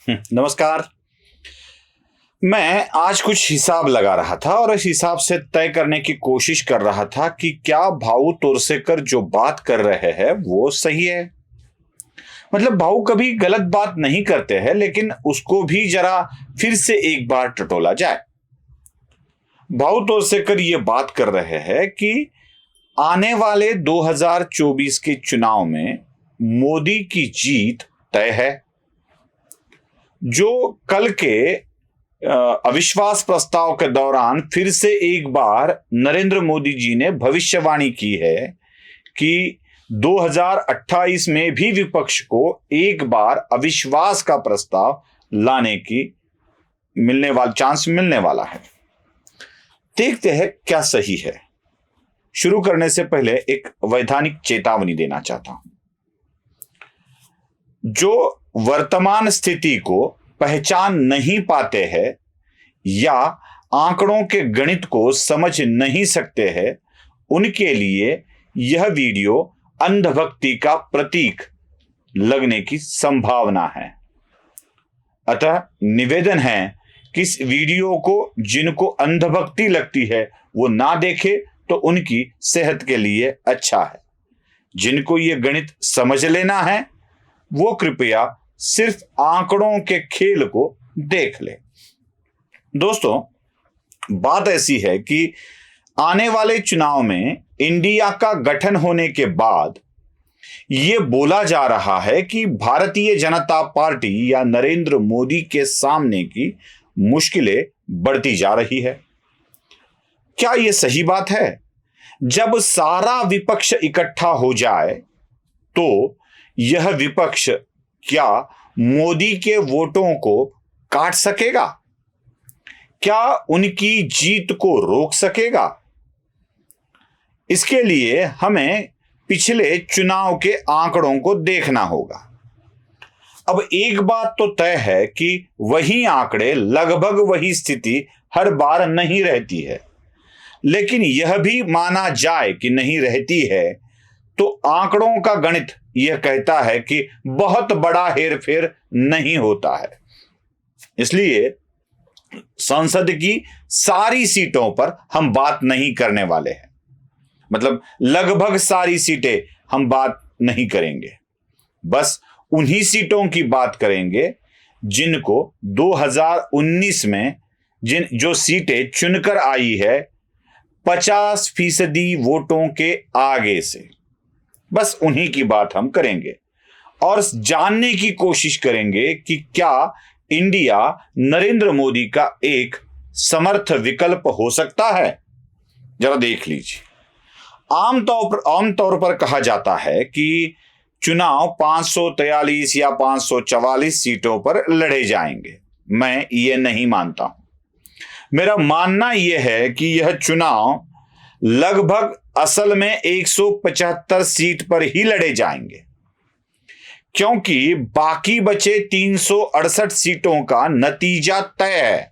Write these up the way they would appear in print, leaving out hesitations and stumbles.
नमस्कार। मैं आज कुछ हिसाब लगा रहा था और इस हिसाब से तय करने की कोशिश कर रहा था कि क्या भाऊ तोरसेकर जो बात कर रहे हैं वो सही है। मतलब भाऊ कभी गलत बात नहीं करते हैं, लेकिन उसको भी जरा फिर से एक बार टटोला जाए। भाऊ तोरसेकर ये बात कर रहे हैं कि आने वाले 2024 के चुनाव में मोदी की जीत तय है। जो कल के अविश्वास प्रस्ताव के दौरान फिर से एक बार नरेंद्र मोदी जी ने भविष्यवाणी की है कि 2028 में भी विपक्ष को एक बार अविश्वास का प्रस्ताव लाने की चांस मिलने वाला है। देखते हैं क्या सही है। शुरू करने से पहले एक वैधानिक चेतावनी देना चाहता हूं। जो वर्तमान स्थिति को पहचान नहीं पाते हैं या आंकड़ों के गणित को समझ नहीं सकते हैं, उनके लिए यह वीडियो अंधभक्ति का प्रतीक लगने की संभावना है। अतः निवेदन है कि इस वीडियो को जिनको अंधभक्ति लगती है वो ना देखे तो उनकी सेहत के लिए अच्छा है। जिनको ये गणित समझ लेना है वो कृपया सिर्फ आंकड़ों के खेल को देख ले। दोस्तों, बात ऐसी है कि आने वाले चुनाव में इंडिया का गठन होने के बाद यह बोला जा रहा है कि भारतीय जनता पार्टी या नरेंद्र मोदी के सामने की मुश्किलें बढ़ती जा रही है। क्या यह सही बात है? जब सारा विपक्ष इकट्ठा हो जाए तो यह विपक्ष क्या मोदी के वोटों को काट सकेगा? क्या उनकी जीत को रोक सकेगा? इसके लिए हमें पिछले चुनाव के आंकड़ों को देखना होगा। अब एक बात तो तय है कि वही आंकड़े, लगभग वही स्थिति हर बार नहीं रहती है, लेकिन यह भी माना जाए कि नहीं रहती है तो आंकड़ों का गणित यह कहता है कि बहुत बड़ा हेरफेर नहीं होता है। इसलिए संसद की सारी सीटों पर हम बात नहीं करने वाले हैं। मतलब लगभग सारी सीटें हम बात नहीं करेंगे, बस उन्हीं सीटों की बात करेंगे जिनको 2019 में जो सीटें चुनकर आई है 50% वोटों के आगे से, बस उन्हीं की बात हम करेंगे और जानने की कोशिश करेंगे कि क्या इंडिया नरेंद्र मोदी का एक समर्थ विकल्प हो सकता है। जरा देख लीजिए। आमतौर पर कहा जाता है कि चुनाव 543 या 544 सीटों पर लड़े जाएंगे। मैं ये नहीं मानता हूं। मेरा मानना यह है कि यह चुनाव लगभग असल में 175 सीट पर ही लड़े जाएंगे, क्योंकि बाकी बचे 368 सीटों का नतीजा तय है।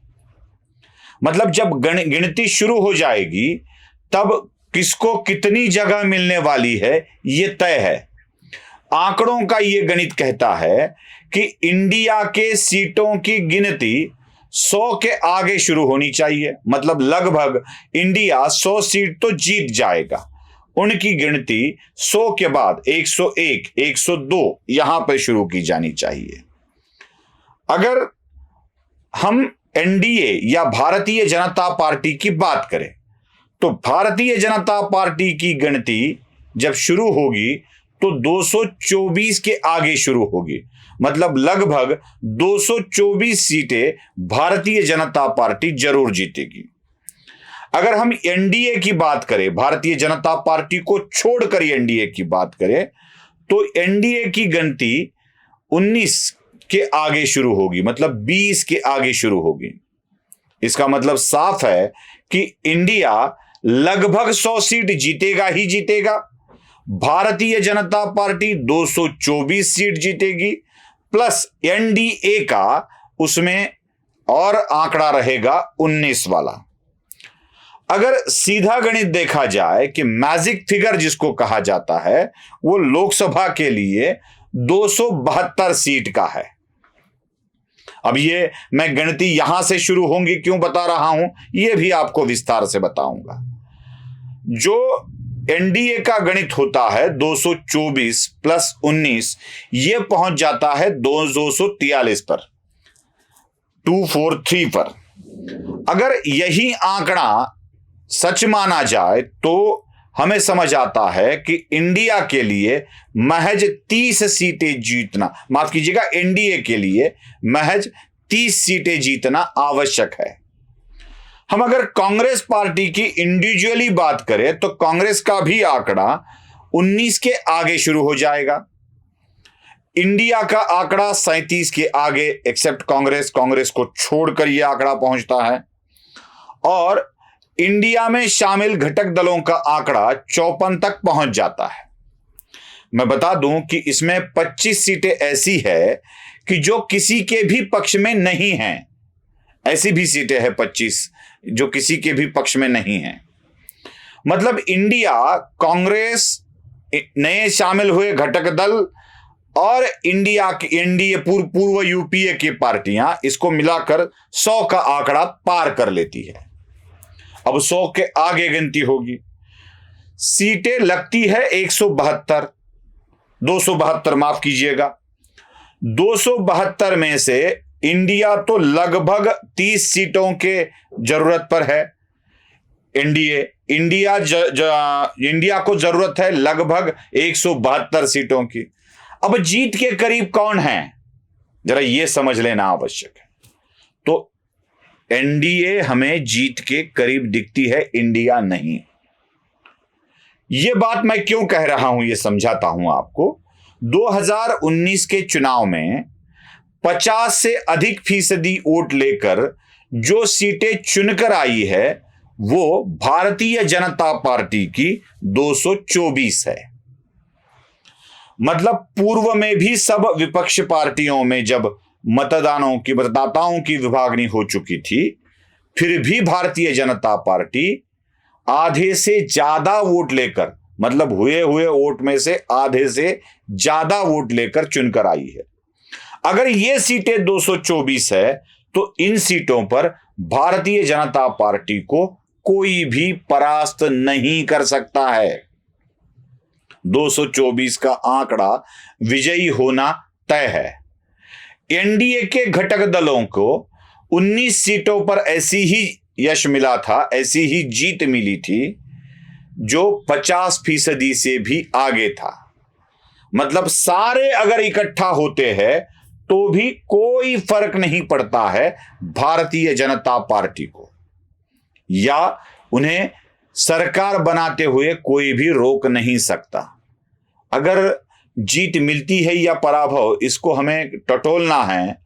मतलब जब गिनती शुरू हो जाएगी तब किसको कितनी जगह मिलने वाली है यह तय है। आंकड़ों का यह गणित कहता है कि इंडिया के सीटों की गिनती 100 के आगे शुरू होनी चाहिए। मतलब लगभग इंडिया 100 सीट तो जीत जाएगा। उनकी गिनती 100 के बाद 101, 102 यहां पर शुरू की जानी चाहिए। अगर हम एनडीए या भारतीय जनता पार्टी की बात करें तो भारतीय जनता पार्टी की गिनती जब शुरू होगी तो 224 के आगे शुरू होगी। मतलब लगभग 224 सीटें भारतीय जनता पार्टी जरूर जीतेगी। अगर हम एनडीए की बात करें, भारतीय जनता पार्टी को छोड़कर एनडीए की बात करें, तो एनडीए की गिनती 19 के आगे शुरू होगी। मतलब 20 के आगे शुरू होगी। इसका मतलब साफ है कि इंडिया लगभग 100 सीट जीतेगा ही जीतेगा। भारतीय जनता पार्टी 224 सीट जीतेगी, प्लस एनडीए का उसमें और आंकड़ा रहेगा 19 वाला। अगर सीधा गणित देखा जाए कि मैजिक फिगर जिसको कहा जाता है, वो लोकसभा के लिए 272 सीट का है। अब ये मैं गिनती यहां से शुरू होंगी क्यों बता रहा हूं, ये भी आपको विस्तार से बताऊंगा। जो एनडीए का गणित होता है 224 प्लस 19, ये पहुंच जाता है 243 पर, 243 पर। अगर यही आंकड़ा सच माना जाए तो हमें समझ आता है कि इंडिया के लिए महज 30 सीटें जीतना, माफ कीजिएगा, एनडीए के लिए महज 30 सीटें जीतना आवश्यक है। हम अगर कांग्रेस पार्टी की इंडिविजुअली बात करें तो कांग्रेस का भी आंकड़ा 19 के आगे शुरू हो जाएगा। इंडिया का आंकड़ा 37 के आगे, एक्सेप्ट कांग्रेस, कांग्रेस को छोड़कर यह आंकड़ा पहुंचता है। और इंडिया में शामिल घटक दलों का आंकड़ा 54 तक पहुंच जाता है। मैं बता दूं कि इसमें 25 सीटें ऐसी है कि जो किसी के भी पक्ष में नहीं हैं। ऐसी भी सीटें हैं 25 जो किसी के भी पक्ष में नहीं हैं। मतलब इंडिया, कांग्रेस, नए शामिल हुए घटक दल और इंडिया की एनडीए पूर्व यूपीए की पार्टियां, इसको मिलाकर 100 का आंकड़ा पार कर लेती है। अब 100 के आगे गिनती होगी। सीटें लगती है 172, 272 माफ कीजिएगा। 272 में से इंडिया तो लगभग 30 सीटों के जरूरत पर है। इंडिया को जरूरत है लगभग 172 सीटों की। अब जीत के करीब कौन है, जरा यह समझ लेना आवश्यक है। तो एनडीए हमें जीत के करीब दिखती है, इंडिया नहीं। यह बात मैं क्यों कह रहा हूं, यह समझाता हूं आपको। 2019 के चुनाव में 50 से अधिक फीसदी वोट लेकर जो सीटें चुनकर आई है वो भारतीय जनता पार्टी की 224 है। मतलब पूर्व में भी सब विपक्ष पार्टियों में जब मतदाताओं की विभागनी हो चुकी थी, फिर भी भारतीय जनता पार्टी आधे से ज्यादा वोट लेकर, मतलब हुए वोट में से आधे से ज्यादा वोट लेकर चुनकर आई है। अगर ये सीटें 224 है तो इन सीटों पर भारतीय जनता पार्टी को कोई भी परास्त नहीं कर सकता है। 224 का आंकड़ा विजयी होना तय है। एनडीए के घटक दलों को 19 सीटों पर ऐसी ही यश मिला था, ऐसी ही जीत मिली थी जो 50% से भी आगे था। मतलब सारे अगर इकट्ठा होते हैं तो भी कोई फर्क नहीं पड़ता है भारतीय जनता पार्टी को, या उन्हें सरकार बनाते हुए कोई भी रोक नहीं सकता। अगर जीत मिलती है या पराभव, इसको हमें टटोलना है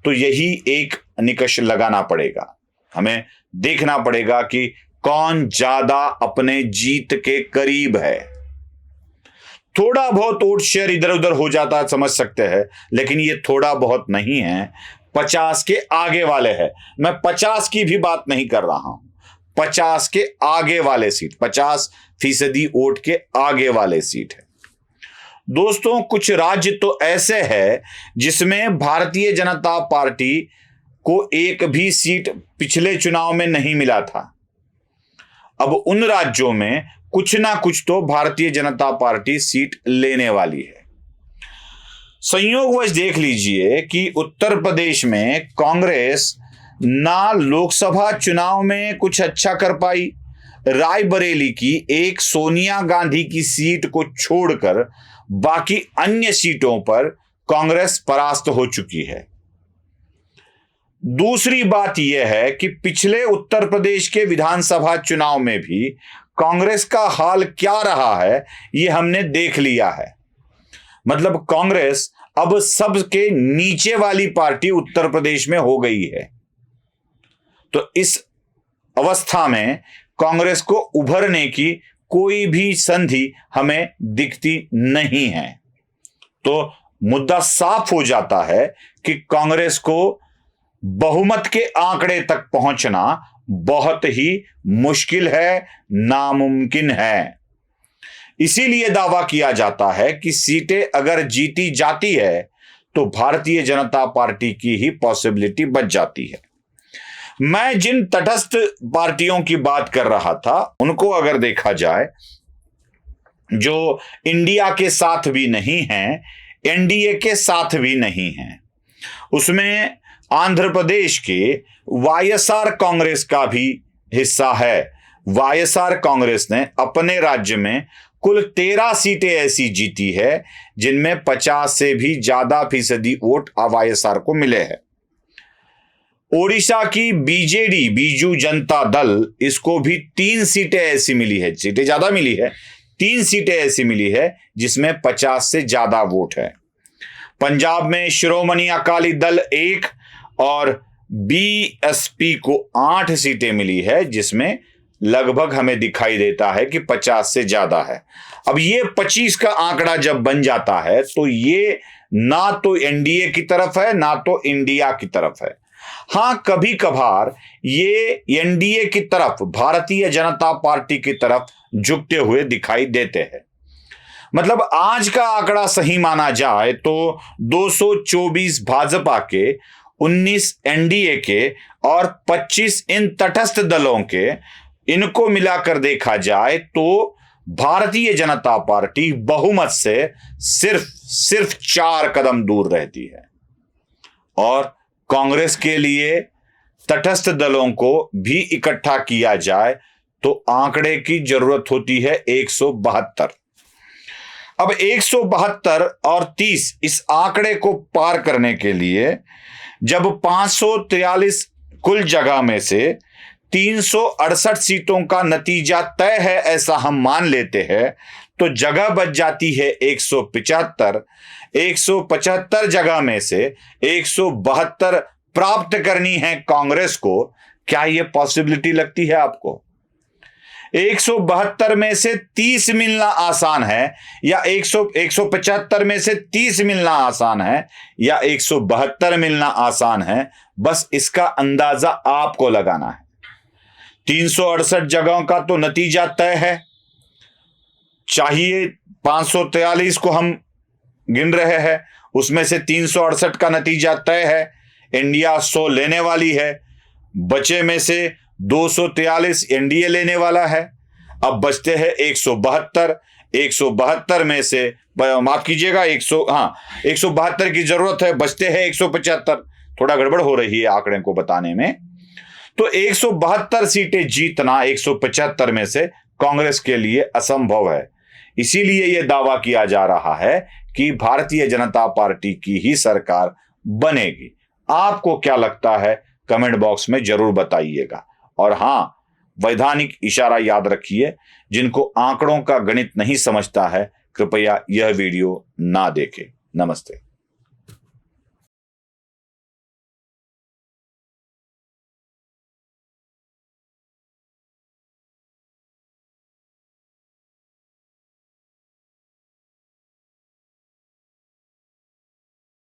तो यही एक निकष लगाना पड़ेगा। हमें देखना पड़ेगा कि कौन ज्यादा अपने जीत के करीब है। थोड़ा बहुत वोट शेयर इधर उधर हो जाता है, समझ सकते हैं, लेकिन ये थोड़ा बहुत नहीं है, 50 के आगे वाले हैं। मैं 50 की भी बात नहीं कर रहा हूं, 50 के आगे वाले सीट, 50% वोट के आगे वाले सीट है। दोस्तों, कुछ राज्य तो ऐसे हैं जिसमें भारतीय जनता पार्टी को एक भी सीट पिछले चुनाव में नहीं मिला था। अब उन राज्यों में कुछ ना कुछ तो भारतीय जनता पार्टी सीट लेने वाली है। संयोगवश देख लीजिए कि उत्तर प्रदेश में कांग्रेस ना लोकसभा चुनाव में कुछ अच्छा कर पाई, रायबरेली की एक सोनिया गांधी की सीट को छोड़कर बाकी अन्य सीटों पर कांग्रेस परास्त हो चुकी है। दूसरी बात यह है कि पिछले उत्तर प्रदेश के विधानसभा चुनाव में भी कांग्रेस का हाल क्या रहा है यह हमने देख लिया है। मतलब कांग्रेस अब सबके नीचे वाली पार्टी उत्तर प्रदेश में हो गई है। तो इस अवस्था में कांग्रेस को उभरने की कोई भी संधि हमें दिखती नहीं है। तो मुद्दा साफ हो जाता है कि कांग्रेस को बहुमत के आंकड़े तक पहुंचना बहुत ही मुश्किल है, नामुमकिन है। इसीलिए दावा किया जाता है कि सीटें अगर जीती जाती है तो भारतीय जनता पार्टी की ही पॉसिबिलिटी बच जाती है। मैं जिन तटस्थ पार्टियों की बात कर रहा था उनको अगर देखा जाए, जो इंडिया के साथ भी नहीं हैं, एनडीए के साथ भी नहीं हैं, उसमें आंध्र प्रदेश के वाईएसआर कांग्रेस का भी हिस्सा है। वाईएसआर कांग्रेस ने अपने राज्य में कुल 13 सीटें ऐसी जीती है जिनमें 50 से भी ज्यादा फीसदी वोट वाईएसआर को मिले हैं। ओडिशा की बीजेडी, बीजू जनता दल, इसको भी 3 सीटें ऐसी मिली है, सीटें ज्यादा मिली है, 3 सीटें ऐसी मिली है जिसमें 50 से ज्यादा वोट है। पंजाब में श्रोमणी अकाली दल 1 और बीएसपी को 8 सीटें मिली है जिसमें लगभग हमें दिखाई देता है कि 50 से ज्यादा है। अब ये 25 का आंकड़ा जब बन जाता है तो ये ना तो एनडीए की तरफ है ना तो इंडिया की तरफ है। हां, कभी कभार ये एनडीए की तरफ, भारतीय जनता पार्टी की तरफ झुकते हुए दिखाई देते हैं। मतलब आज का आंकड़ा सही माना जाए तो 224 भाजपा के, 19 एनडीए के और 25 इन तटस्थ दलों के, इनको मिलाकर देखा जाए तो भारतीय जनता पार्टी बहुमत से सिर्फ 4 कदम दूर रहती है। और कांग्रेस के लिए तटस्थ दलों को भी इकट्ठा किया जाए तो आंकड़े की जरूरत होती है 172। अब 172 और 30 इस आंकड़े को पार करने के लिए जब 543 कुल जगह में से 368 सीटों का नतीजा तय है ऐसा हम मान लेते हैं तो जगह बच जाती है 175। 175 जगह में से 172 प्राप्त करनी है कांग्रेस को। क्या यह पॉसिबिलिटी लगती है आपको? 172 में से 30 मिलना आसान है या 175 में से 30 मिलना आसान है या 172 मिलना आसान है? बस इसका अंदाजा आपको लगाना है। 368 जगहों का तो नतीजा तय है, चाहिए 543 को हम गिन रहे हैं, उसमें से 368 का नतीजा तय है। इंडिया 100 लेने वाली है, बचे में से 243 एनडीए लेने वाला है। अब बचते हैं 172। 172 में से, माफ कीजिएगा, 172 की जरूरत है, बचते हैं 175। थोड़ा गड़बड़ हो रही है आंकड़े को बताने में। तो 172 सीटें जीतना 175 में से कांग्रेस के लिए असंभव है। इसीलिए यह दावा किया जा रहा है कि भारतीय जनता पार्टी की ही सरकार बनेगी। आपको क्या लगता है? कमेंट बॉक्स में जरूर बताइएगा। और हां, वैधानिक इशारा याद रखिए, जिनको आंकड़ों का गणित नहीं समझता है कृपया यह वीडियो ना देखें। नमस्ते।